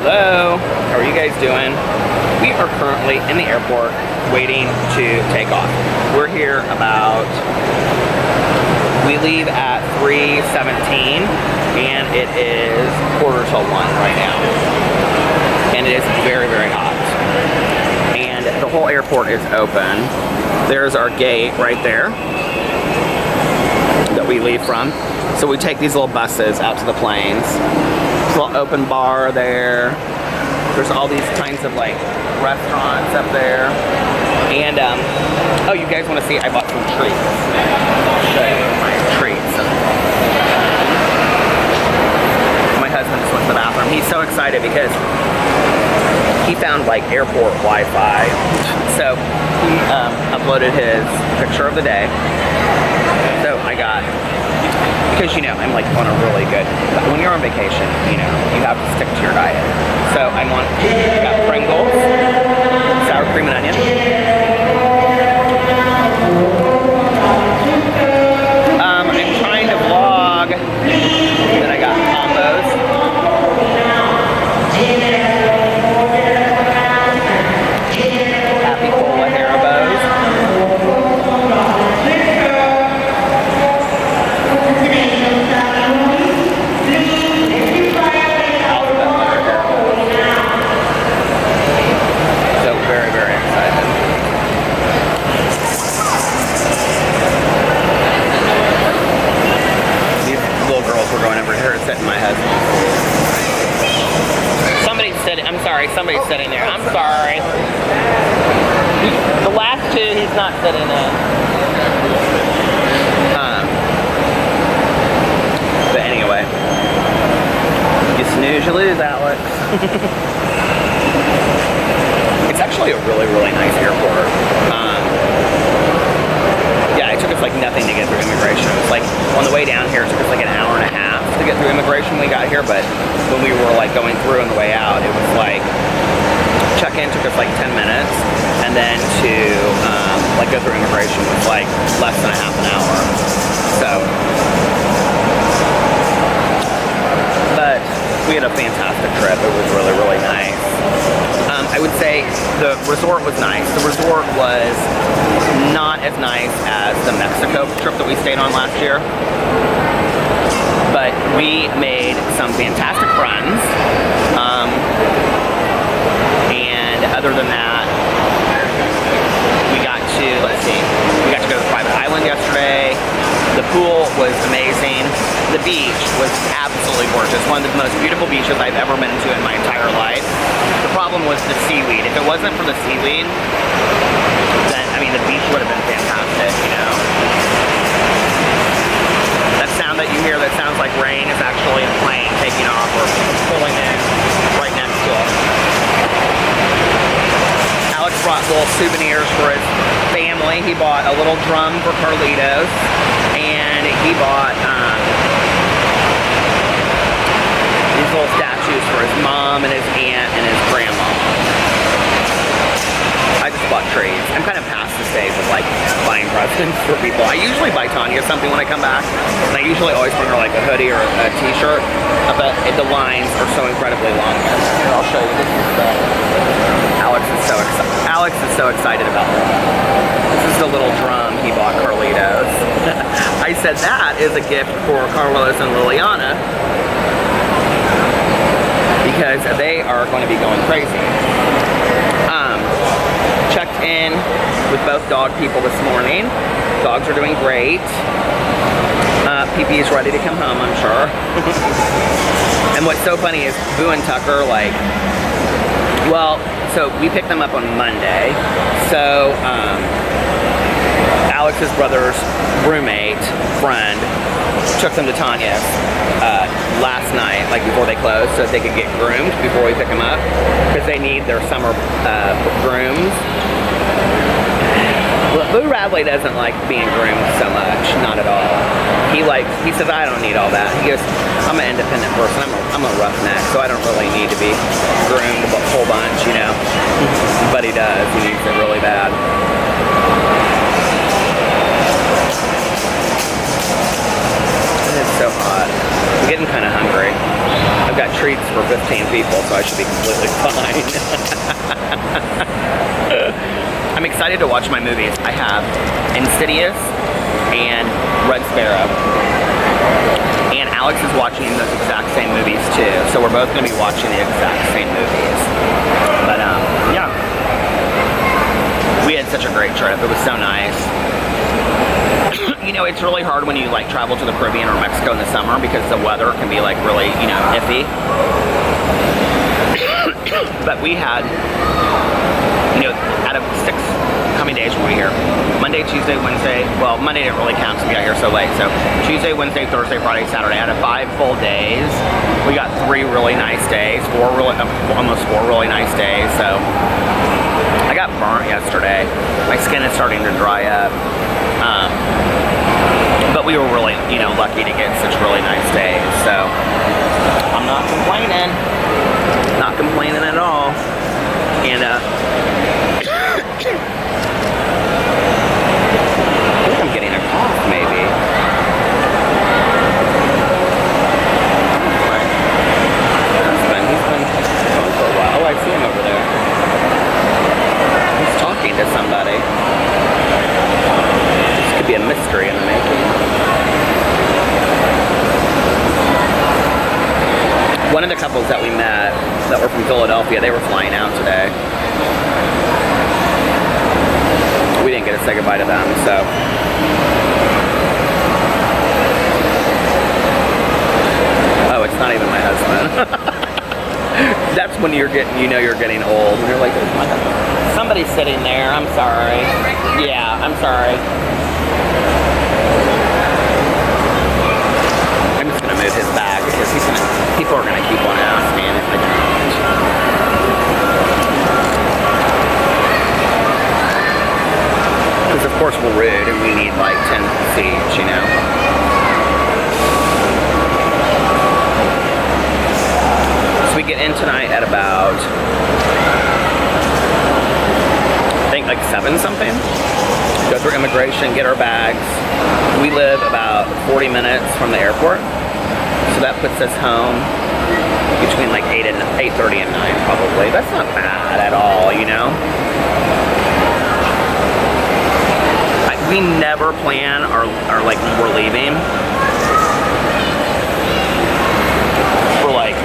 Hello, how are you guys doing? We are currently in the airport waiting to take off. We're here we leave at 3:17 and it is 1:45 right now. And it is very, very hot. And the whole airport is open. There's our gate right there that we leave from. So we take these little buses out to the planes. There's a little open bar there. There's all these kinds of like restaurants up there. And oh, you guys want to see? I bought some treats. I'll show you my treats. My husband just went to the bathroom. He's so excited because he found like airport Wi-Fi. So he uploaded his picture of the day. So I got, because you know, I'm like on a really good, when you're on vacation, you know, you have to stick to your diet. So I got Pringles, sour cream and onion. I'm trying to vlog. Then I got combos. Happy Cola Haribos. So very, very excited. These little girls were going over here and sitting my husband. Somebody's sitting there. I'm sorry. The last two, he's not sitting in. But anyway, you snooze, you lose, Alex. It's actually a really, really nice airport. Yeah, it took us like nothing to get through immigration. It was like on the way down here, it took us like an hour and a half to get through immigration when we got here. But when we were like going through on the way out, it was like check-in took us like 10 minutes, and then to like go through immigration was like less than a half an hour. So, but we had a fantastic trip. It was really, really nice. I would say the resort was nice. The resort was not as nice as the Mexico trip that we stayed on last year. But we made some fantastic friends. And other than that, we got to go to the private island yesterday. The pool was amazing. The beach was absolutely gorgeous. One of the most beautiful beaches I've ever been to in my entire life. The problem was the seaweed. If it wasn't for the seaweed, then, I mean, the beach would have been fantastic, you know. That sound that you hear that sounds like rain is actually a plane taking off or pulling in right next to us. Alex brought little souvenirs for his family. He bought a little drum for Carlitos, and he bought these little statues for his mom and his aunt and his grandma. I just bought trees. I'm kind of past the stage of like buying presents for people. I usually buy Tanya something when I come back, and I usually always bring her like a hoodie or a t-shirt, but the lines are so incredibly long. Here, I'll show you. This is Alex is so excited about this. This is the little drum he bought Carlitos. I said that is a gift for Carlos and Liliana because they are going to be going crazy. Checked in with both dog people this morning. Dogs are doing great. PP is ready to come home, I'm sure. And what's so funny is Boo and Tucker, like, well, so we picked them up on Monday. So Alex's brother's roommate, friend, took them to Tanya's last night, like before they closed, so that they could get groomed before we pick them up, because they need their summer grooms. Boo Radley doesn't like being groomed so much, not at all. He says, I don't need all that. He goes, I'm an independent person, I'm a roughneck, so I don't really need to be groomed a whole bunch, you know. But he does, he needs it really bad. It is so hot. I'm getting kind of hungry. I've got treats for 15 people, so I should be completely fine. I'm excited to watch my movies. I have Insidious and Red Sparrow. And Alex is watching those exact same movies too. So we're both going to be watching the exact same movies. But yeah. We had such a great trip. It was so nice. You know, it's really hard when you like travel to the Caribbean or Mexico in the summer because the weather can be like really, you know, iffy. But we had, you know, out of 6, how many days were we here? Monday, Tuesday, Wednesday. Well, Monday didn't really count because we got here so late. So Tuesday, Wednesday, Thursday, Friday, Saturday. Out of 5 full days, we got 3 really nice days. Almost 4 really nice days. So I got burnt yesterday. My skin is starting to dry up. But we were really, you know, lucky to get such really nice days. So I'm not complaining. Not complaining at all. And I think I'm getting a cough, maybe. He's been going for a while. Oh, I see him over there. He's talking to somebody. This could be a mystery in the making. One of the couples that we met that were from Philadelphia, they were flying out today. We didn't get to say goodbye to them, so. Oh, it's not even my husband. That's when you're getting, you know you're getting old. And you're like, there's my husband. Somebody's sitting there, I'm sorry. Yeah, I'm sorry. I'm just gonna move his bag because people are gonna keep on asking if I don't. Because of course we're rude and we need like 10 seats, you know. So we get in tonight at about, I think like 7 something. Go through immigration, get our bags. We live about 40 minutes from the airport. So that puts us home between like 8:30 and 9 probably. That's not bad at all, you know? We never plan our like when we're leaving for like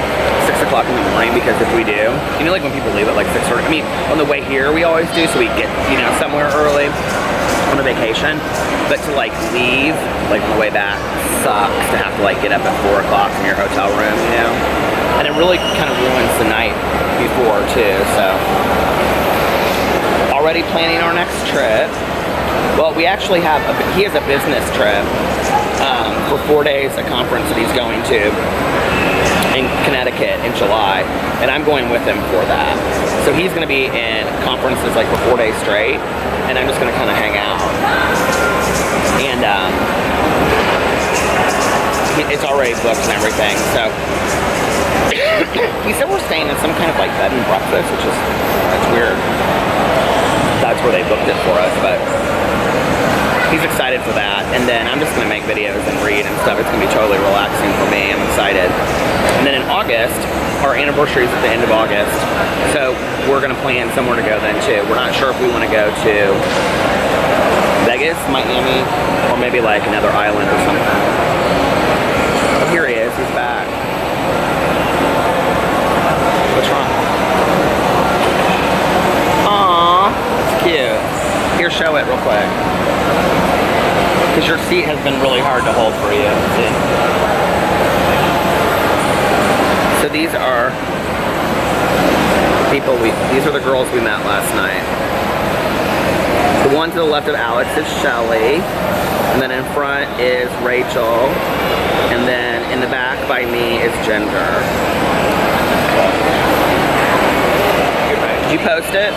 6 o'clock in the morning, because if we do, you know, like when people leave at like 6:30, I mean, on the way here we always do, so we get, you know, somewhere early on a vacation. But to like leave, like on the way back, sucks to have to like get up at 4 o'clock from your hotel room, you know? And it really kind of ruins the night before too, so. Already planning our next trip. Well, we actually have, he has a business trip for 4 days, a conference that he's going to in Connecticut in July, and I'm going with him for that. So he's going to be in conferences like for 4 days straight, and I'm just going to kind of hang out. And it's already booked and everything, so he said we're staying in some kind of like bed and breakfast, which is, that's weird. That's where they booked it for us, but he's excited for that. And then I'm just going to make videos and read and stuff. It's going to be totally relaxing for me. I'm excited. And then in August, our anniversary is at the end of August, so we're going to plan somewhere to go then too. We're not sure if we want to go to Vegas, Miami, or maybe like another island or something. Oh, here he is. He's back. What's wrong? Aww, it's cute. Here, show it real quick. Because your seat has been really hard to hold for you. See? So these are people these are the girls we met last night. The one to the left of Alex is Shelly. And then in front is Rachel. And then in the back by me is Ginger. Did you post it?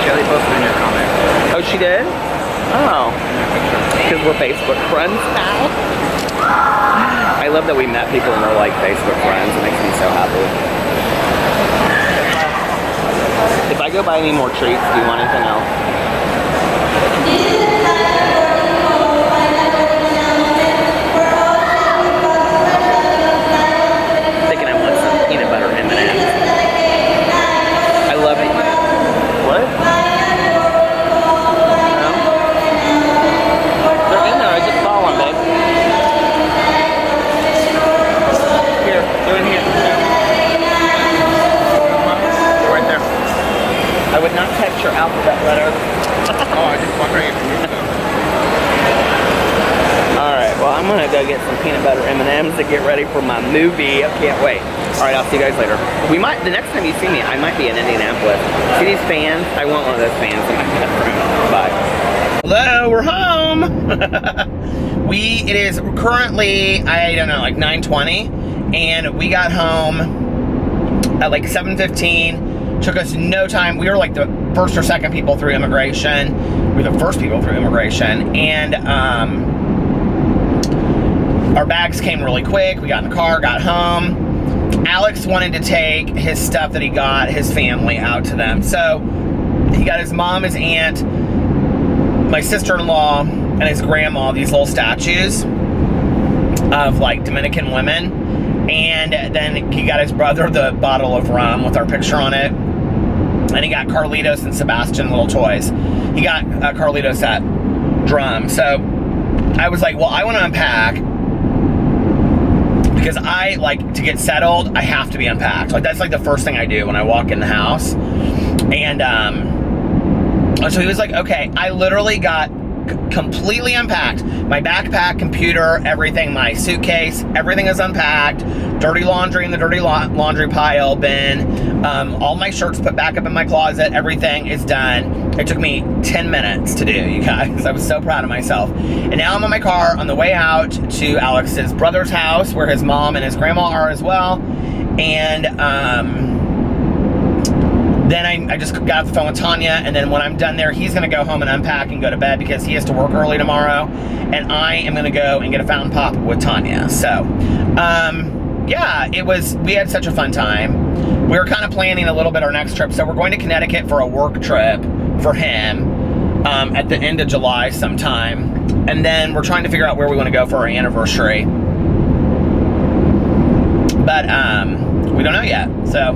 Shelly posted in your comment. Oh, she did? Oh. Because we're Facebook friends now. I love that we met people and we're like Facebook friends. It makes me so happy. If I go buy any more treats, do you want anything else? Thinking I'm alphabet letter. Oh, I just wondering if you knew. Alright, well, I'm gonna go get some peanut butter M&Ms to get ready for my movie. I can't wait. Alright, I'll see you guys later. The next time you see me, I might be in Indianapolis. See these fans? I want one of those fans in my bedroom. Bye. Hello, we're home! It is currently, I don't know, like 9:20, and we got home at like 7:15. Took us no time. We were like the first or second people through immigration. We were the first people through immigration, and our bags came really quick. We got in the car, got home. Alex wanted to take his stuff that he got, his family, out to them. So he got his mom, his aunt, my sister-in-law, and his grandma, these little statues of like Dominican women. And then he got his brother the bottle of rum with our picture on it. And he got Carlitos and Sebastian little toys. He got Carlitos that drum. So I was like, well, I want to unpack, because I like to get settled. I have to be unpacked. Like, that's like the first thing I do when I walk in the house. And so he was like, okay. I literally got completely unpacked. My backpack, computer, everything, my suitcase, everything is unpacked. Dirty laundry in the dirty laundry pile bin. All my shirts put back up in my closet. Everything is done. It took me 10 minutes to do, you guys. I was so proud of myself. And now I'm in my car on the way out to Alex's brother's house, where his mom and his grandma are as well. And then I just got off the phone with Tanya, and then when I'm done there, he's gonna go home and unpack and go to bed because he has to work early tomorrow, and I am gonna go and get a fountain pop with Tanya. So, yeah, we had such a fun time. We were kind of planning a little bit our next trip, so we're going to Connecticut for a work trip for him at the end of July sometime, and then we're trying to figure out where we want to go for our anniversary, but we don't know yet. So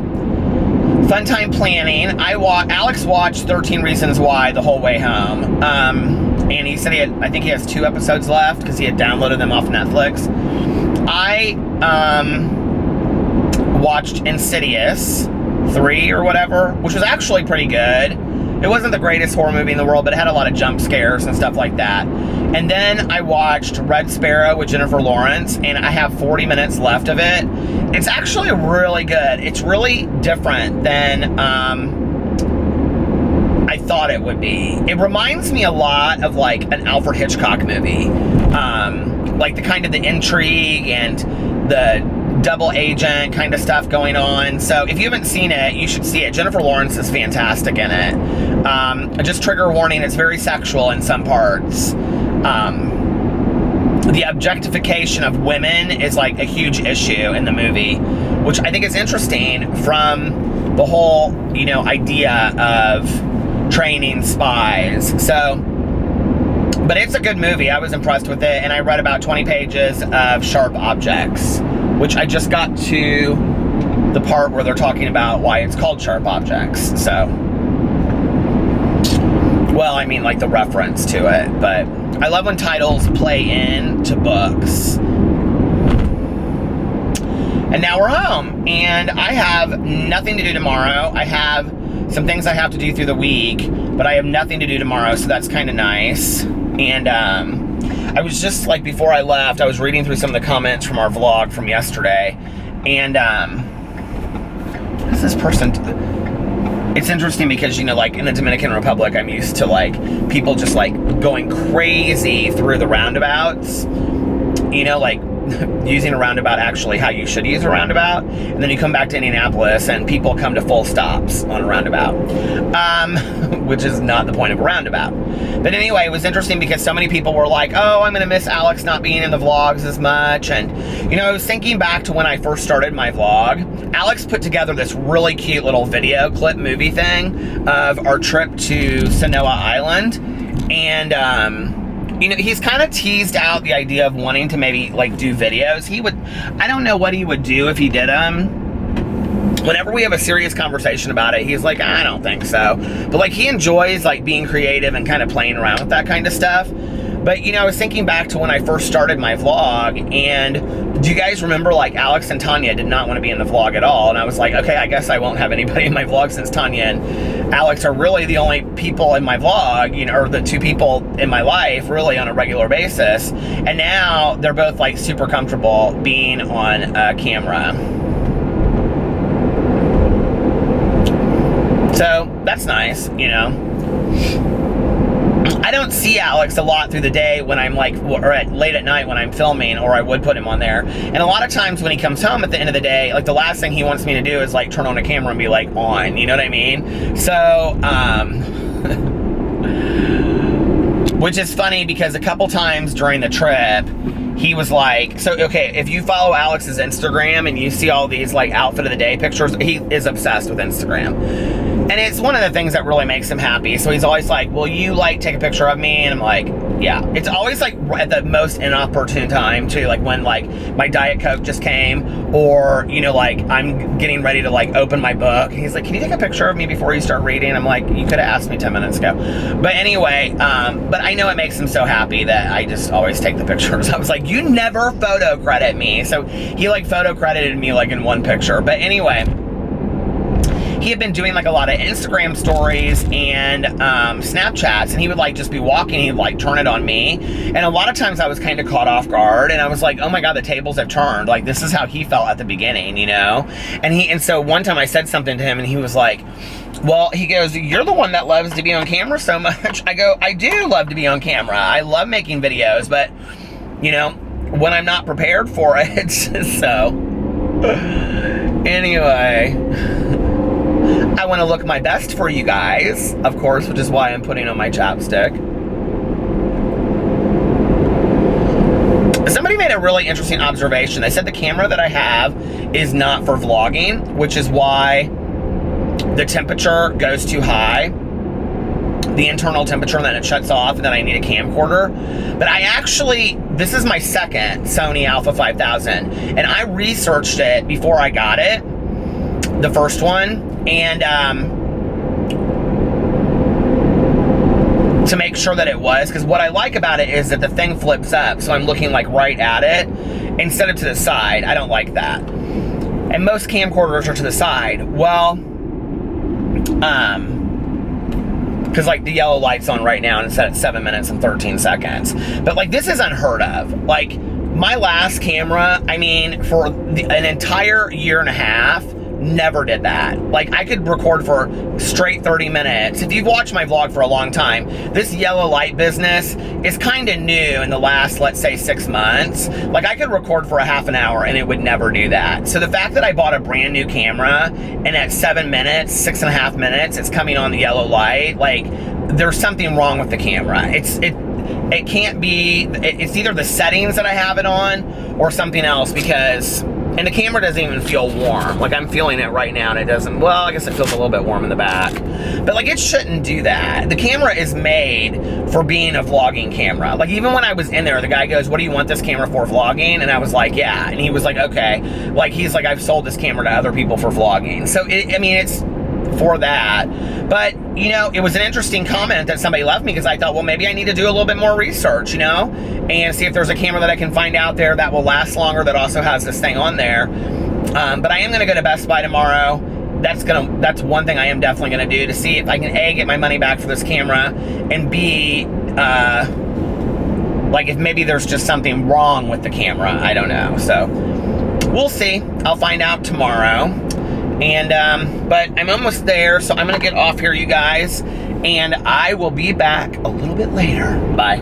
fun time planning. Alex watched 13 Reasons Why the whole way home, and he said I think he has 2 episodes left because he had downloaded them off Netflix. I watched Insidious 3 or whatever, which was actually pretty good. It wasn't the greatest horror movie in the world, but it had a lot of jump scares and stuff like that. And then I watched Red Sparrow with Jennifer Lawrence, and I have 40 minutes left of it. It's actually really good. It's really different than I thought it would be. It reminds me a lot of like an Alfred Hitchcock movie. Like the kind of the intrigue and the double agent kind of stuff going on. So if you haven't seen it, you should see it. Jennifer Lawrence is fantastic in it. Just trigger warning, it's very sexual in some parts. The objectification of women is like a huge issue in the movie, which I think is interesting from the whole, idea of training spies. So, but it's a good movie. I was impressed with it, and I read about 20 pages of sharp objects, which I just got to the part where they're talking about why it's called Sharp Objects. So, well, I mean like the reference to it, but I love when titles play into books. And now we're home, and I have nothing to do tomorrow. I have some things I have to do through the week, but I have nothing to do tomorrow, so that's kind of nice. And I was just like, before I left, I was reading through some of the comments from our vlog from yesterday, and what is this person? It's interesting because, like in the Dominican Republic, I'm used to like people just like going crazy through the roundabouts, like using a roundabout actually how you should use a roundabout, and then you come back to Indianapolis and people come to full stops on a roundabout, which is not the point of a roundabout. But anyway, it was interesting because so many people were like, oh, I'm gonna miss Alex not being in the vlogs as much. And I was thinking back to when I first started my vlog. Alex put together this really cute little video clip movie thing of our trip to Sanoa Island, and he's kind of teased out the idea of wanting to maybe like do videos. I don't know what he would do if he did them. Whenever we have a serious conversation about it, he's like, I don't think so. But like he enjoys like being creative and kind of playing around with that kind of stuff. But, you know, I was thinking back to when I first started my vlog, and do you guys remember, like, Alex and Tanya did not want to be in the vlog at all, and I was like, okay, I guess I won't have anybody in my vlog since Tanya and Alex are really the only people in my vlog, you know, or the two people in my life really on a regular basis, and now they're both, like, super comfortable being on camera. So, that's nice, you know. I don't see Alex a lot through the day when I'm like, or late at night when I'm filming, or I would put him on there. And a lot of times when he comes home at the end of the day, like the last thing he wants me to do is like turn on a camera and be like on, you know what I mean? So, which is funny because a couple times during the trip, he was like, so, okay, if you follow Alex's Instagram and you see all these like outfit of the day pictures, he is obsessed with Instagram. And it's one of the things that really makes him happy. So he's always like, will you like take a picture of me? And I'm like, yeah. It's always like at the most inopportune time too, like when like my Diet Coke just came, or, you know, like I'm getting ready to like open my book. And he's like, can you take a picture of me before you start reading? I'm like, you could have asked me 10 minutes ago. But anyway, but I know it makes him so happy that I just always take the pictures. I was like, you never photo credit me. So he like photo credited me like in one picture. But anyway, he had been doing like a lot of Instagram stories and Snapchats, and he would like just be walking, he'd like turn it on me, and a lot of times I was kind of caught off guard, and I was like, oh my god, the tables have turned. Like, this is how he felt at the beginning, you know? And so one time I said something to him, and he was like, well, he goes, you're the one that loves to be on camera so much. I go, I do love to be on camera. I love making videos, but, you know, when I'm not prepared for it. So, anyway, I want to look my best for you guys, of course, which is why I'm putting on my chapstick. Somebody made a really interesting observation. They said the camera that I have is not for vlogging, which is why the temperature goes too high, the internal temperature, and then it shuts off, and then I need a camcorder. But I actually, this is my second Sony Alpha 5000, and I researched it before I got it, the first one, and to make sure that it was, because what I like about it is that the thing flips up, so I'm looking like right at it instead of to the side. I don't like that. And most camcorders are to the side. Well, because like the yellow light's on right now and it's set at 7 minutes and 13 seconds. But like this is unheard of. Like my last camera, I mean, for an entire year and a half, never did that. Like I could record for straight 30 minutes. If you've watched my vlog for a long time, this yellow light business is kind of new in the last, let's say, 6 months. Like I could record for a half an hour and it would never do that. So the fact that I bought a brand new camera and at 7 minutes, 6.5 minutes, it's coming on the yellow light, like there's something wrong with the camera. It can't be, it's either the settings that I have it on or something else, because, and the camera doesn't even feel warm. Like I'm feeling it right now and it doesn't, well, I guess it feels a little bit warm in the back. But like it shouldn't do that. The camera is made for being a vlogging camera. Like even when I was in there, the guy goes, what do you want this camera for, vlogging? And I was like, yeah. And he was like, okay. Like he's like, I've sold this camera to other people for vlogging. So I mean, it's for that. But you know, it was an interesting comment that somebody left me, because I thought, well, maybe I need to do a little bit more research, you know, and see if there's a camera that I can find out there that will last longer, that also has this thing on there. But I am going to go to Best Buy tomorrow. That's one thing I am definitely going to do, to see if I can A, get my money back for this camera, and B, like if maybe there's just something wrong with the camera. I don't know. So we'll see. I'll find out tomorrow. And, but I'm almost there, so I'm gonna get off here, you guys, and I will be back a little bit later. Bye.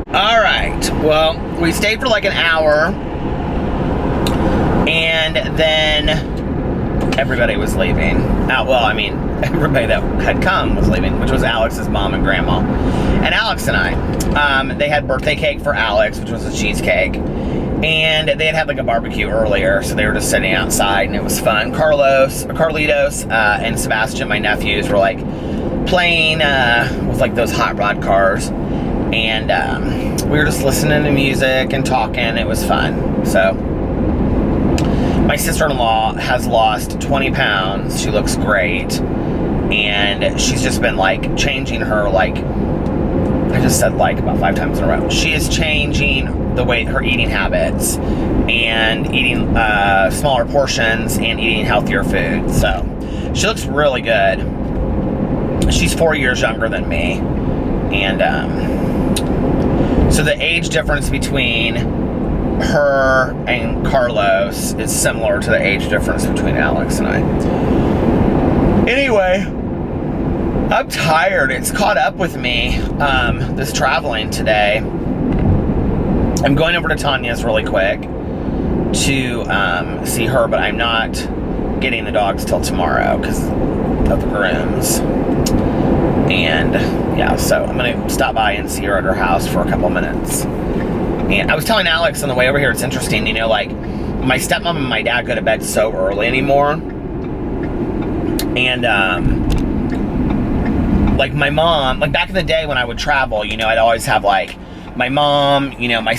All right, well, we stayed for like an hour, and then everybody was leaving. Well, I mean, everybody that had come was leaving, which was Alex's mom and grandma. And Alex and I, they had birthday cake for Alex, which was a cheesecake. And they had like a barbecue earlier, so they were just sitting outside, and it was fun. Carlitos, and Sebastian, my nephews, were like playing with like those hot rod cars, and we were just listening to music and talking. It was fun. So my sister-in-law has lost 20 pounds. She looks great, and she's just been like changing her like I just said like about 5 times in a row. She is changing her eating habits and eating smaller portions and eating healthier food. So she looks really good. She's 4 years younger than me. And so the age difference between her and Carlos is similar to the age difference between Alex and I. Anyway, I'm tired. It's caught up with me, this traveling today. I'm going over to Tanya's really quick to see her, but I'm not getting the dogs till tomorrow because of the grooms. And yeah, so I'm gonna stop by and see her at her house for a couple minutes. And I was telling Alex on the way over here, it's interesting, like my stepmom and my dad go to bed so early anymore. And like my mom, like back in the day when I would travel, I'd always have like my mom, my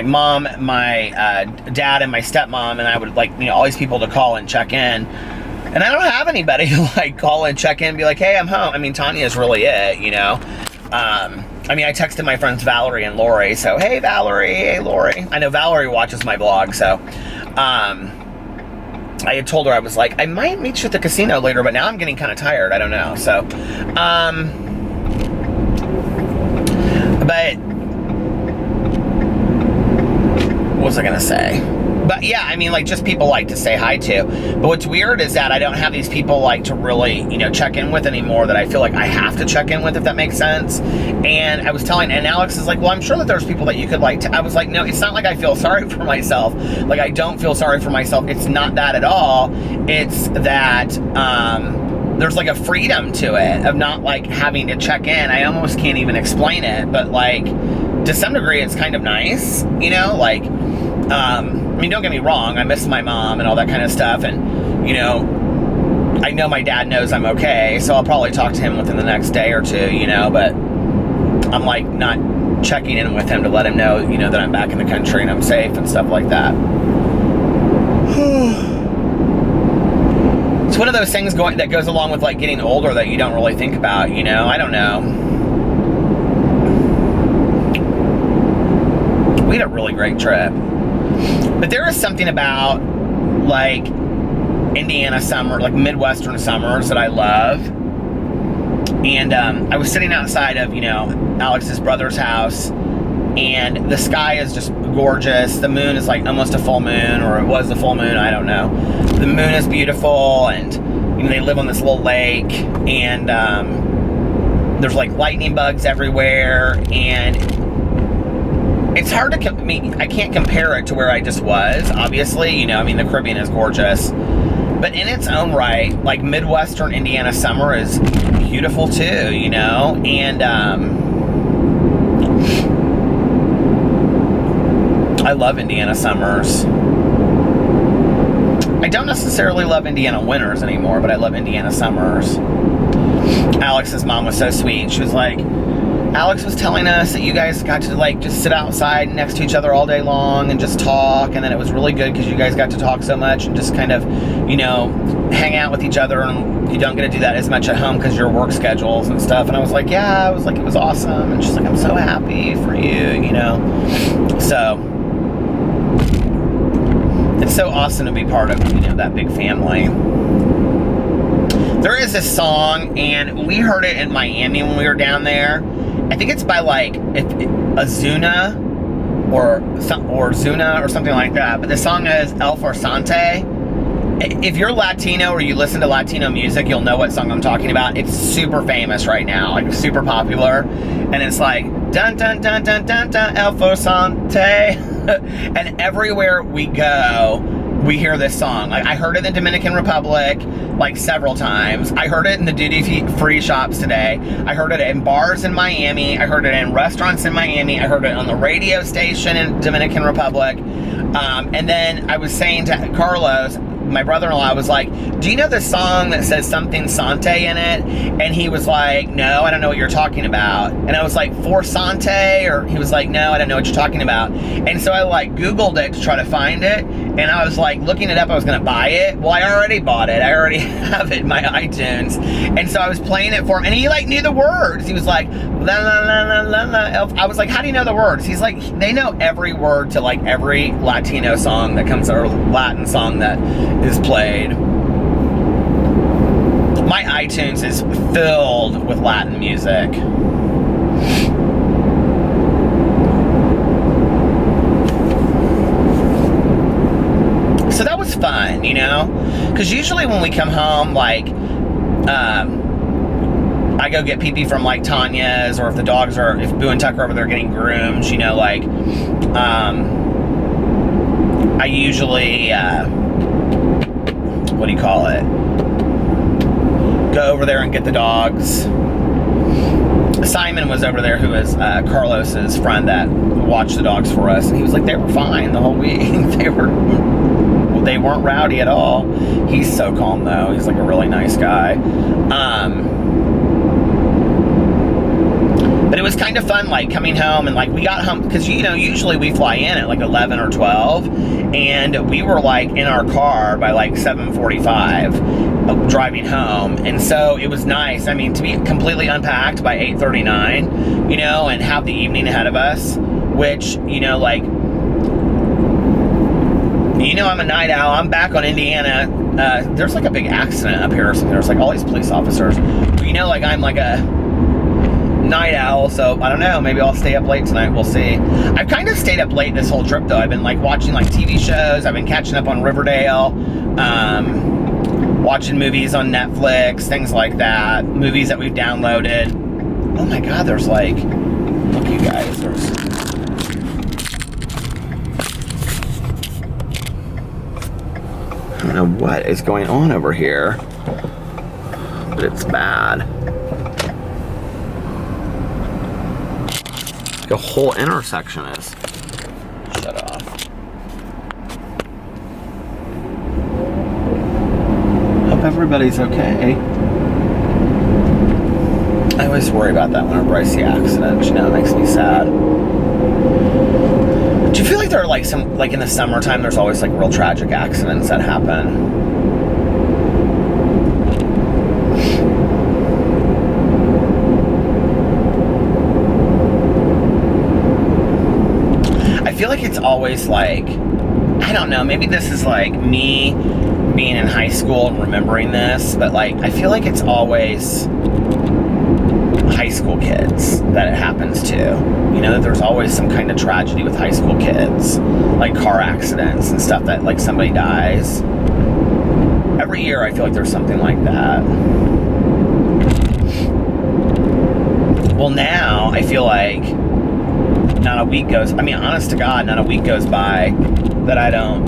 mom, my dad and my stepmom, and I would like, all these people to call and check in. And I don't have anybody to like call and check in and be like, hey, I'm home. I mean, Tanya is really it, I texted my friends Valerie and Lori, so hey Valerie, hey Lori. I know Valerie watches my vlog, so I had told her, I was like, I might meet you at the casino later, but now I'm getting kind of tired. I don't know. So, but what was I going to say? But yeah, like just people like to say hi to. But what's weird is that I don't have these people like to really, check in with anymore that I feel like I have to check in with, if that makes sense. And I was telling, and Alex is like, well, I'm sure that there's people that you could like to. I was like, no, it's not like I feel sorry for myself. Like, I don't feel sorry for myself. It's not that at all. It's that, there's like a freedom to it of not like having to check in. I almost can't even explain it, but like to some degree it's kind of nice, like, don't get me wrong, I miss my mom and all that kind of stuff, and, I know my dad knows I'm okay, so I'll probably talk to him within the next day or two, but I'm, like, not checking in with him to let him know, that I'm back in the country and I'm safe and stuff like that. It's one of those things that goes along with, like, getting older that you don't really think about, I don't know. We had a really great trip. But there is something about, like, Indiana summer, like Midwestern summers that I love. And I was sitting outside of, Alex's brother's house, and the sky is just gorgeous. The moon is like almost a full moon, or it was a full moon, I don't know. The moon is beautiful, and, they live on this little lake, and there's like lightning bugs everywhere, and it's hard to, I can't compare it to where I just was, obviously, the Caribbean is gorgeous, but in its own right, like Midwestern Indiana summer is beautiful too, and I love Indiana summers. I don't necessarily love Indiana winters anymore, but I love Indiana summers. Alex's mom was so sweet. She was like, Alex was telling us that you guys got to like just sit outside next to each other all day long and just talk, and then it was really good because you guys got to talk so much and just kind of, hang out with each other, and you don't get to do that as much at home because your work schedules and stuff. And I was like, yeah, I was like, it was awesome. And she's like, I'm so happy for you, So it's so awesome to be part of, that big family. There is this song, and we heard it in Miami when we were down there. I think it's by like Azuna or Zuna or something like that. But the song is El Farsante. If you're Latino or you listen to Latino music, you'll know what song I'm talking about. It's super famous right now, like super popular. And it's like, dun dun dun dun dun dun El Farsante. And everywhere we go, we hear this song. Like, I heard it in the Dominican Republic like several times. I heard it in the duty-free shops today. I heard it in bars in Miami. I heard it in restaurants in Miami. I heard it on the radio station in Dominican Republic. And then I was saying to Carlos, my brother-in-law, I was like, do you know the song that says something Sante in it? And he was like, no, I don't know what you're talking about. And I was like, For Sante? Or he was like, no, I don't know what you're talking about. And so I like Googled it to try to find it. and I was like looking it up. I was gonna buy it. Well, I already bought it. I already have it in my iTunes, and so I was playing it for him, and he like knew the words. He was like, la la la la la la. I was like, how do you know the words? He's like, they know every word to like every Latino song that comes, or Latin song that is played. My iTunes is filled with Latin music. So that was fun, you know? Because usually when we come home, like, I go get pee-pee from, like, Tanya's, or if the dogs are, if Boo and Tucker are over there getting groomed, you know, like, I usually, what do you call it? Go over there and get the dogs. Simon was over there, who is Carlos's friend that watched the dogs for us, and he was like, they were fine the whole week. They weren't rowdy at all. He's so calm though. He's like a really nice guy. But it was kind of fun, like coming home, and like we got home because, you know, usually we fly in at like 11 or 12, and we were like in our car by like 7:45 driving home. And so it was nice, I mean, to be completely unpacked by 8:39, you know, and have the evening ahead of us, which, you know, like, you know, I'm a night owl. I'm back on Indiana. There's like a big accident up here or something. There's like all these police officers. But, you know, like I'm like a night owl, so I don't know. Maybe I'll stay up late tonight. We'll see. I've kind of stayed up late this whole trip though. I've been like watching like TV shows. I've been catching up on Riverdale, watching movies on Netflix, things like that. Movies that we've downloaded. Oh my God, there's like, look, you guys, there's. I don't know what is going on over here, but it's bad. The whole intersection is shut off. Hope everybody's okay. I always worry about that whenever I see accidents, you know, it makes me sad. Do you feel like there are like some, like in the summertime, there's always like real tragic accidents that happen? I feel like it's always like, I don't know, maybe this is like me being in high school and remembering this, but like, I feel like it's always high school kids that it happens to. You know, that there's always some kind of tragedy with high school kids, like car accidents and stuff that like somebody dies. Every year I feel like there's something like that. Well, now I feel like not a week goes, I mean, honest to God, not a week goes by that I don't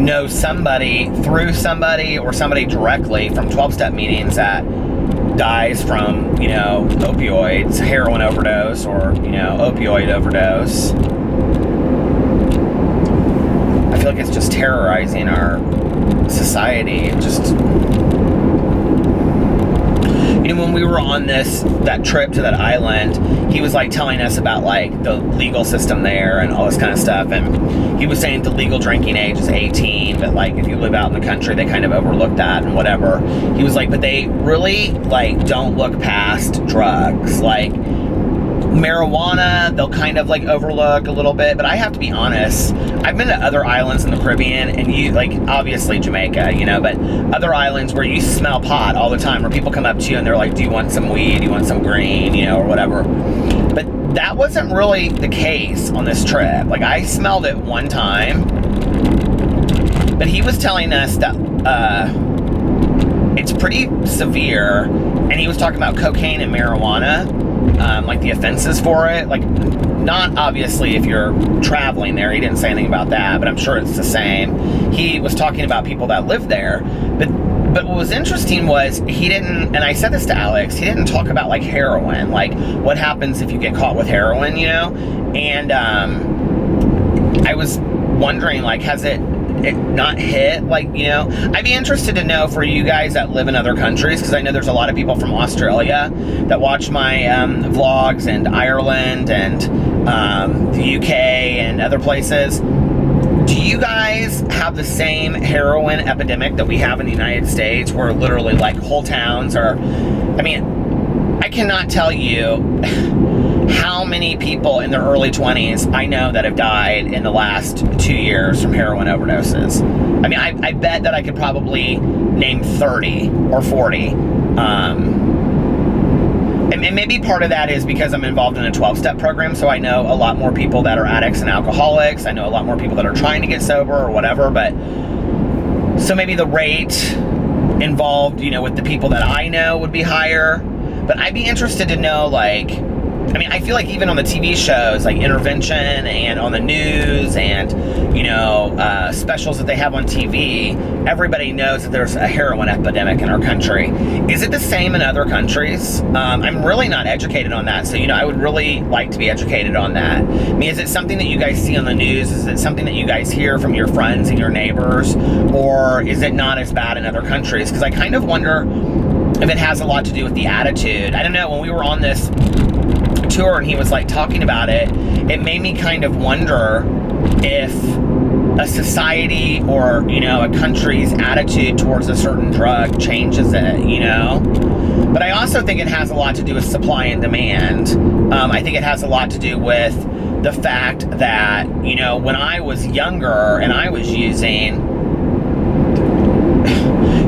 know somebody through somebody or somebody directly from 12-step meetings that dies from, you know, opioids, heroin overdose, or, you know, opioid overdose. I feel like it's just terrorizing our society. It just, you know, when we were on that trip to that island, he was like telling us about like the legal system there and all this kind of stuff, and he was saying the legal drinking age is 18, but like if you live out in the country, they kind of overlook that and whatever. He was like, but they really like don't look past drugs, like marijuana, they'll kind of like overlook a little bit. But I have to be honest, I've been to other islands in the Caribbean, and you, like, obviously Jamaica, you know, but other islands where you smell pot all the time, where people come up to you and they're like, do you want some weed, do you want some green, you know, or whatever. But that wasn't really the case on this trip. Like, I smelled it one time, but he was telling us that it's pretty severe, and he was talking about cocaine and marijuana, like the offenses for it, like not obviously if you're traveling there. He didn't say anything about that, but I'm sure it's the same. He was talking about people that live there, but what was interesting was he didn't, and I said this to Alex, he didn't talk about like heroin, like what happens if you get caught with heroin, you know. And I was wondering, like, has it not hit, like, you know. I'd be interested to know for you guys that live in other countries, because I know there's a lot of people from Australia that watch my vlogs, and Ireland, and the UK and other places. Do you guys have the same heroin epidemic that we have in the United States, where literally like whole towns are, I mean, I cannot tell you how many people in their early 20s I know that have died in the last 2 years from heroin overdoses. I mean, I bet that I could probably name 30 or 40. And maybe part of that is because I'm involved in a 12-step program, so I know a lot more people that are addicts and alcoholics. I know a lot more people that are trying to get sober or whatever, but so maybe the rate involved, you know, with the people that I know would be higher. But I'd be interested to know, like, I mean, I feel like even on the TV shows, like Intervention, and on the news, and, you know, specials that they have on TV, everybody knows that there's a heroin epidemic in our country. Is it the same in other countries? I'm really not educated on that, so, you know, I would really like to be educated on that. I mean, is it something that you guys see on the news? Is it something that you guys hear from your friends and your neighbors? Or is it not as bad in other countries? Because I kind of wonder if it has a lot to do with the attitude. I don't know, when we were on this tour and he was like talking about it, it made me kind of wonder if a society or, you know, a country's attitude towards a certain drug changes it, you know? But I also think it has a lot to do with supply and demand. I think it has a lot to do with the fact that, you know, when I was younger and I was using,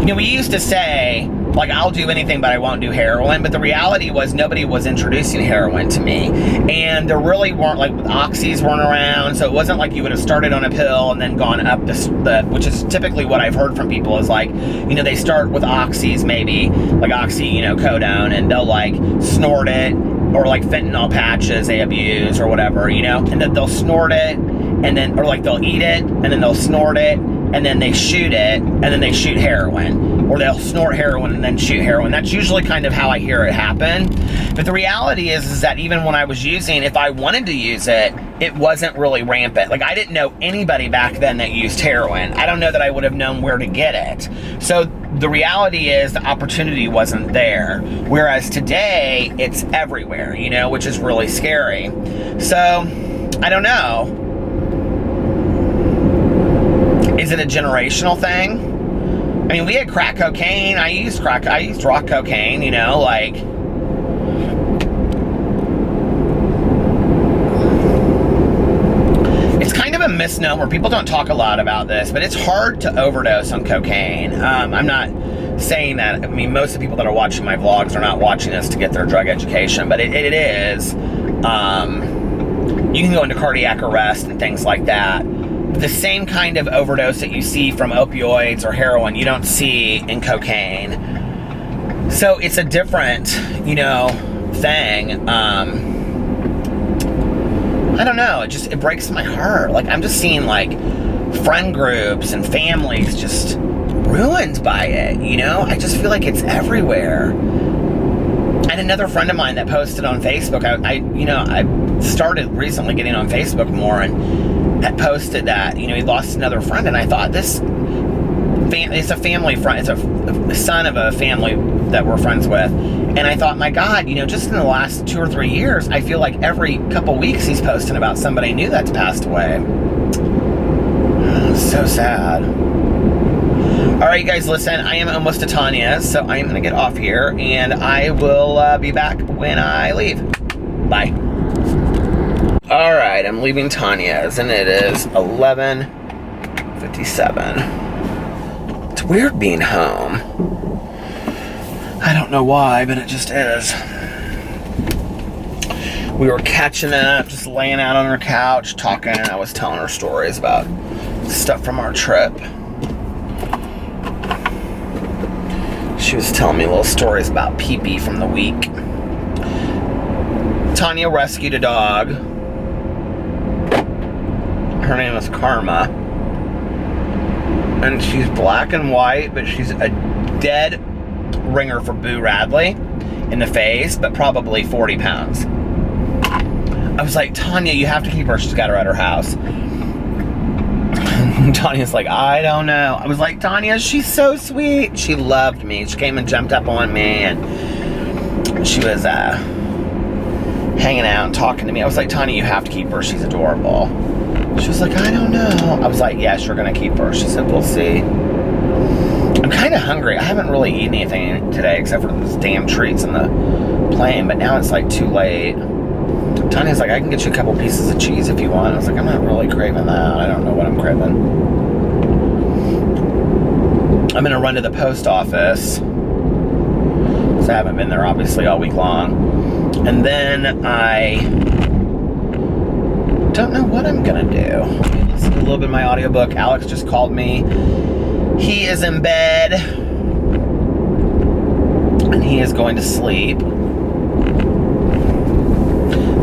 you know, we used to say, like, I'll do anything, but I won't do heroin. But the reality was nobody was introducing heroin to me. And there really weren't, like, oxys weren't around. So it wasn't like you would have started on a pill and then gone up which is typically what I've heard from people is like, you know, they start with oxys maybe, like oxy, you know, codone, and they'll like snort it, or like fentanyl patches they abuse or whatever, you know, and then they'll snort it, and then, or like they'll eat it, and then they'll snort it, and then they shoot it, and then they shoot heroin. Or they'll snort heroin and then shoot heroin. That's usually kind of how I hear it happen. But the reality is that even when I was using, if I wanted to use it, it wasn't really rampant. Like, I didn't know anybody back then that used heroin. I don't know that I would have known where to get it. So the reality is the opportunity wasn't there. Whereas today, it's everywhere, you know, which is really scary. So, I don't know. Is it a generational thing? I mean, we had crack cocaine. I used rock cocaine, you know, like. It's kind of a misnomer. People don't talk a lot about this, but it's hard to overdose on cocaine. I'm not saying that. I mean, most of the people that are watching my vlogs are not watching this to get their drug education, but it is. You can go into cardiac arrest and things like that. The same kind of overdose that you see from opioids or heroin, you don't see in cocaine. So it's a different, you know, thing. I don't know. It breaks my heart. Like, I'm just seeing like friend groups and families just ruined by it. You know, I just feel like it's everywhere. And another friend of mine that posted on Facebook. I started recently getting on Facebook more, and that posted that, you know, he lost another friend, and I thought, it's a family friend, it's a son of a family that we're friends with, and I thought, my God, you know, just in the last 2 or 3 years, I feel like every couple weeks he's posting about somebody new that's passed away. It's so sad. All right, you guys, listen, I am almost to Tanya's, so I am going to get off here, and I will be back when I leave. Bye. All right, I'm leaving Tanya's, and it is 11:57. It's weird being home. I don't know why, but it just is. We were catching up, just laying out on her couch, talking, and I was telling her stories about stuff from our trip. She was telling me little stories about pee-pee from the week. Tanya rescued a dog. Her name is Karma. And she's black and white, but she's a dead ringer for Boo Radley in the face, but probably 40 pounds. I was like, Tanya, you have to keep her. She's got her at her house. Tanya's like, I don't know. I was like, Tanya, she's so sweet. She loved me. She came and jumped up on me, and she was hanging out and talking to me. I was like, Tanya, you have to keep her. She's adorable. She was like, I don't know. I was like, yes, you're gonna keep her. She said, we'll see. I'm kind of hungry. I haven't really eaten anything today except for those damn treats in the plane, but now it's like too late. Tanya's like, I can get you a couple pieces of cheese if you want. I was like, I'm not really craving that. I don't know what I'm craving. I'm gonna run to the post office because I haven't been there obviously all week long. And then I don't know what I'm gonna do. Listen to a little bit of my audiobook. Alex just called me. He is in bed and he is going to sleep.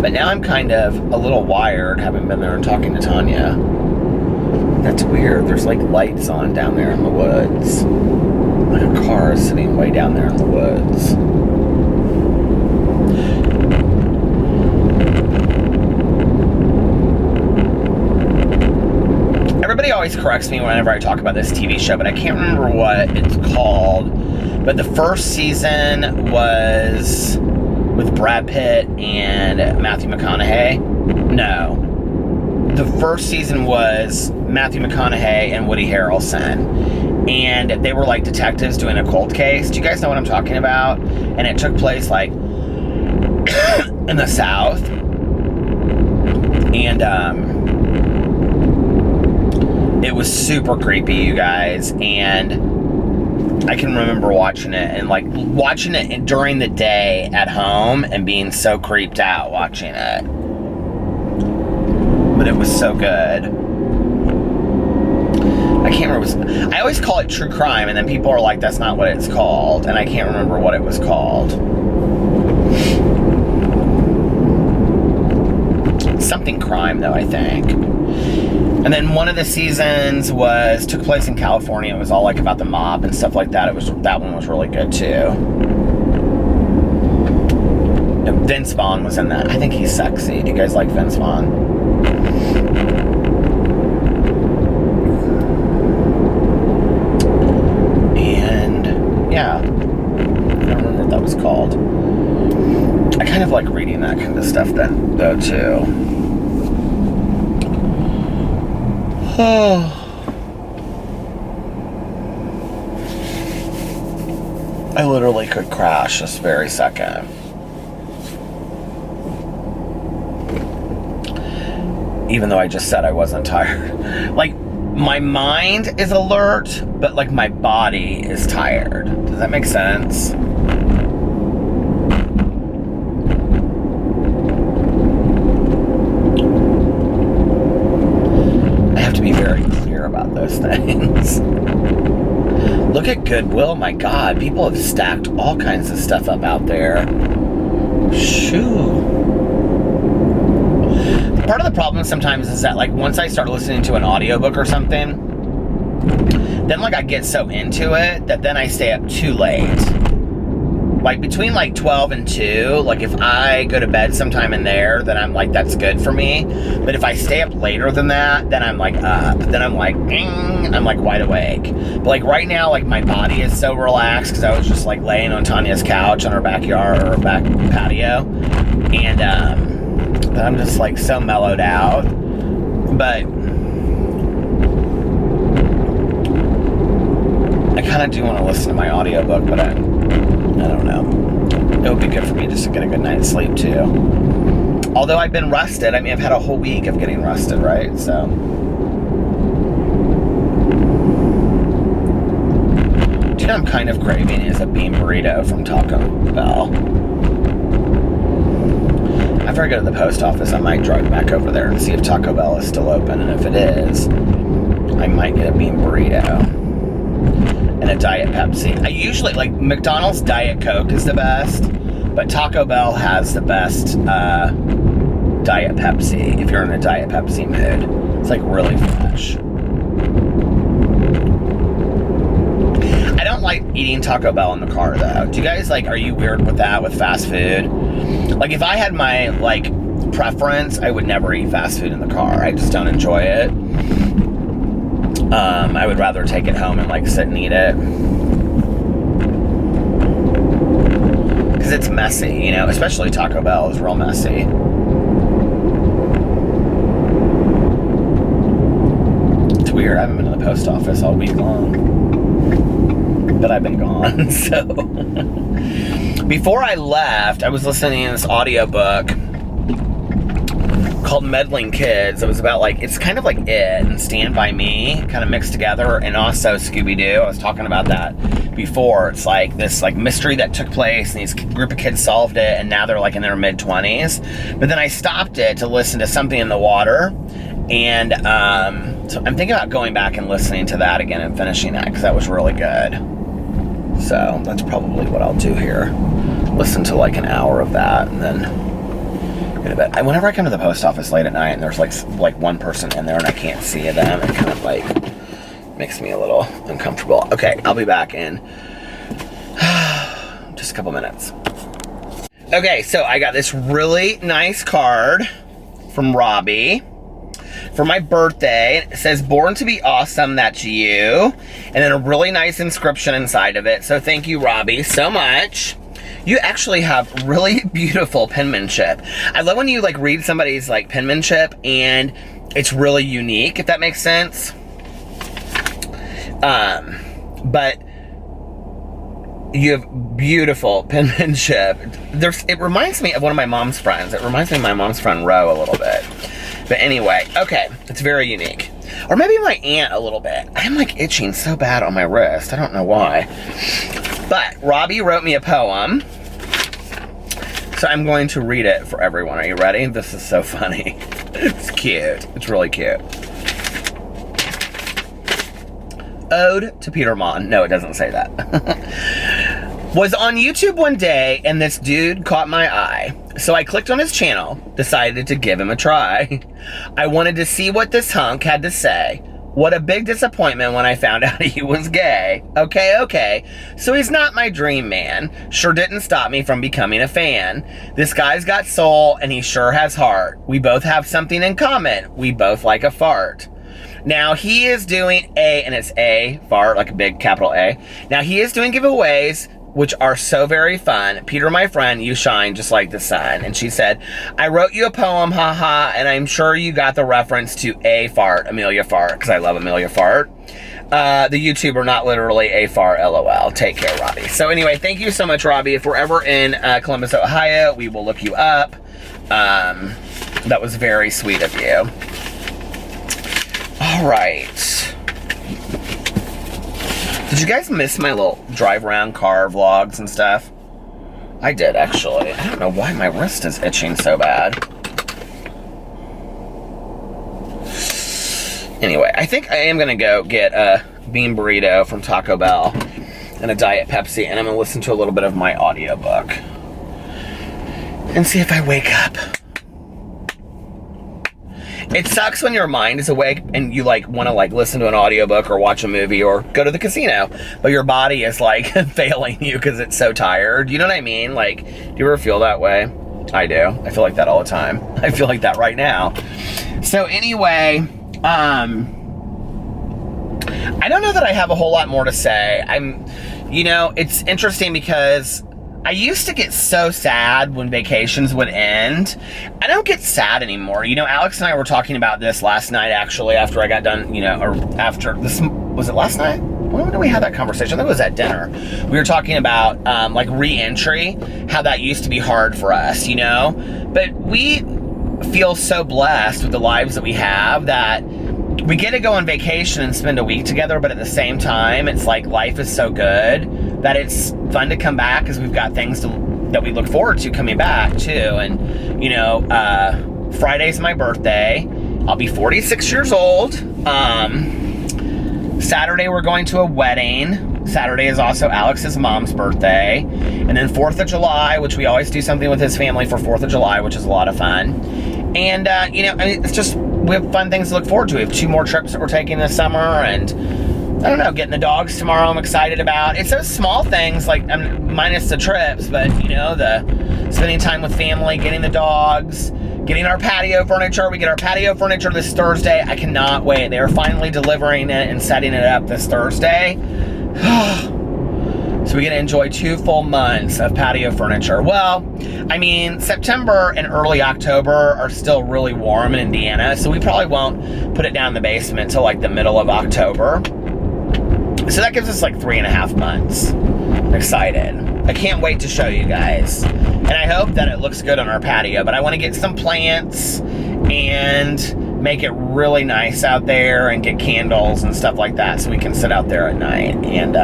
But now I'm kind of a little wired, having been there and talking to Tanya. That's weird. There's like lights on down there in the woods. Like a car is sitting way down there in the woods. Everybody always corrects me whenever I talk about this TV show, but I can't remember what it's called. But the first season was with Brad Pitt and Matthew McConaughey. No. The first season was Matthew McConaughey and Woody Harrelson. And they were like detectives doing a cold case. Do you guys know what I'm talking about? And it took place like in the South. And it was super creepy, you guys. And I can remember watching it and like watching it during the day at home and being so creeped out watching it. But it was so good. I can't remember. I always call it true crime, and then people are like, that's not what it's called. And I can't remember what it was called. Something crime, though, I think. And then one of the seasons took place in California. It was all like about the mob and stuff like that. That one was really good too. And Vince Vaughn was in that. I think he's sexy. Do you guys like Vince Vaughn? And yeah, I don't remember what that was called. I kind of like reading that kind of stuff though too. I literally could crash this very second. Even though I just said I wasn't tired. Like, my mind is alert, but like my body is tired. Does that make sense? Be very clear about those things. Look at Goodwill. My God, people have stacked all kinds of stuff up out there. Shoo. Part of the problem sometimes is that like once I start listening to an audiobook or something, then like I get so into it that then I stay up too late. Like between like 12 and 2, like if I go to bed sometime in there, then I'm like, that's good for me. But if I stay up later than that, then I'm like up. Then I'm like, I'm like wide awake. But like right now, like my body is so relaxed because I was just like laying on Tanya's couch on her backyard or back patio. And I'm just like so mellowed out. But I kind of do want to listen to my audiobook, but I don't know. It would be good for me just to get a good night's sleep too. Although I've been rested. I mean, I've had a whole week of getting rested, right? So. Do you know what I'm kind of craving is a bean burrito from Taco Bell. After I go to the post office, I might drive back over there and see if Taco Bell is still open. And if it is, I might get a bean burrito. And a Diet Pepsi. I usually, like, McDonald's Diet Coke is the best, but Taco Bell has the best Diet Pepsi, if you're in a Diet Pepsi mood. It's, like, really fresh. I don't like eating Taco Bell in the car, though. Do you guys, like, are you weird with that, with fast food? Like, if I had my, like, preference, I would never eat fast food in the car. I just don't enjoy it. I would rather take it home and like sit and eat it. Because it's messy, you know, especially Taco Bell is real messy. weird. I haven't been to the post office all week long. But I've been gone, so. Before I left, I was listening to this audiobook called Meddling Kids. It was about like, it's kind of like It and Stand By Me kind of mixed together, and also Scooby-Doo. I was talking about that before. It's like this like mystery that took place, and these group of kids solved it, and now they're like in their mid-20s. But then I stopped it to listen to Something in the Water, and so I'm thinking about going back and listening to that again and finishing that, because that was really good. So that's probably what I'll do here. Listen to like an hour of that, and then go to bed. Whenever I come to the post office late at night and there's like one person in there and I can't see them, it kind of like makes me a little uncomfortable. Okay, I'll be back in just a couple minutes. Okay, so I got this really nice card from Robbie for my birthday. It says, "Born to be awesome, that's you." And then a really nice inscription inside of it. So thank you, Robbie, so much. You actually have really beautiful penmanship. I love when you like read somebody's like penmanship and it's really unique, if that makes sense. But you have beautiful penmanship. It reminds me of one of my mom's friends. It reminds me of my mom's friend Ro a little bit. But anyway, okay, it's very unique. Or maybe my aunt a little bit. I'm like itching so bad on my wrist. I don't know why. But Robbie wrote me a poem. So I'm going to read it for everyone. Are you ready? This is so funny. It's cute. It's really cute. Ode to Peter Monn. No, it doesn't say that. Was on YouTube one day and this dude caught my eye. So I clicked on his channel, decided to give him a try. I wanted to see what this hunk had to say. What a big disappointment when I found out he was gay. Okay. So he's not my dream man. Sure didn't stop me from becoming a fan. This guy's got soul and he sure has heart. We both have something in common. We both like a fart. Now he is doing and it's a fart, like a big capital A. Now he is doing giveaways, which are so very fun. Peter, my friend, you shine just like the sun. And she said, I wrote you a poem, haha, and I'm sure you got the reference to a fart, Amelia Fart, because I love Amelia Fart. The YouTuber, not literally a fart, LOL. Take care, Robbie. So anyway, thank you so much, Robbie. If we're ever in Columbus, Ohio, we will look you up. That was very sweet of you. All right. Did you guys miss my little drive around car vlogs and stuff? I did, actually. I don't know why my wrist is itching so bad. Anyway, I think I am going to go get a bean burrito from Taco Bell and a Diet Pepsi, and I'm going to listen to a little bit of my audiobook and see if I wake up. It sucks when your mind is awake and you like want to like listen to an audiobook or watch a movie or go to the casino, but your body is like failing you because it's so tired. You know what I mean? Like, do you ever feel that way? I do. I feel like that all the time. I feel like that right now. So anyway, I don't know that I have a whole lot more to say. It's interesting because I used to get so sad when vacations would end. I don't get sad anymore. Alex and I were talking about this last night, actually, after I got done, or after this, was it last night? When did we have that conversation? I think it was at dinner. We were talking about, like, re-entry, how that used to be hard for us, But we feel so blessed with the lives that we have that we get to go on vacation and spend a week together, but at the same time, it's like life is so good that it's fun to come back because we've got things that we look forward to coming back too. And Friday's my birthday. I'll be 46 years old. Saturday we're going to a wedding. Saturday is also Alex's mom's birthday. And then 4th of July, which we always do something with his family for 4th of July, which is a lot of fun. And it's just, we have fun things to look forward to. We have 2 more trips that we're taking this summer, and I don't know, getting the dogs tomorrow I'm excited about. It's those small things, like minus the trips, but the spending time with family, getting the dogs, getting our patio furniture. We get our patio furniture this Thursday. I cannot wait. They are finally delivering it and setting it up this Thursday. So we get to enjoy 2 full months of patio furniture. Well, I mean, September and early October are still really warm in Indiana, so we probably won't put it down in the basement until like the middle of October. So that gives us like 3.5 months. I'm excited. I can't wait to show you guys. And I hope that it looks good on our patio, but I want to get some plants and make it really nice out there and get candles and stuff like that so we can sit out there at night. And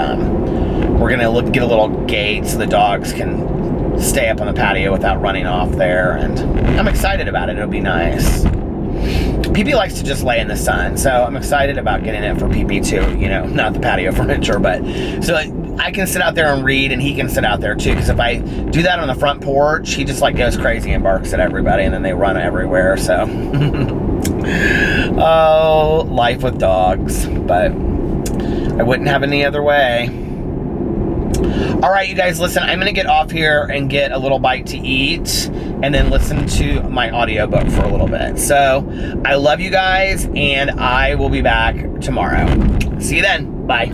we're gonna get a little gate so the dogs can stay up on the patio without running off there. And I'm excited about it. It'll be nice. PP likes to just lay in the sun, so I'm excited about getting it for PP too. You know, not the patio furniture, but so I can sit out there and read, and he can sit out there too. Because if I do that on the front porch, he just like goes crazy and barks at everybody, and then they run everywhere. So, oh, life with dogs, but I wouldn't have any other way. All right, you guys, listen, I'm going to get off here and get a little bite to eat and then listen to my audiobook for a little bit. So I love you guys, and I will be back tomorrow. See you then. Bye.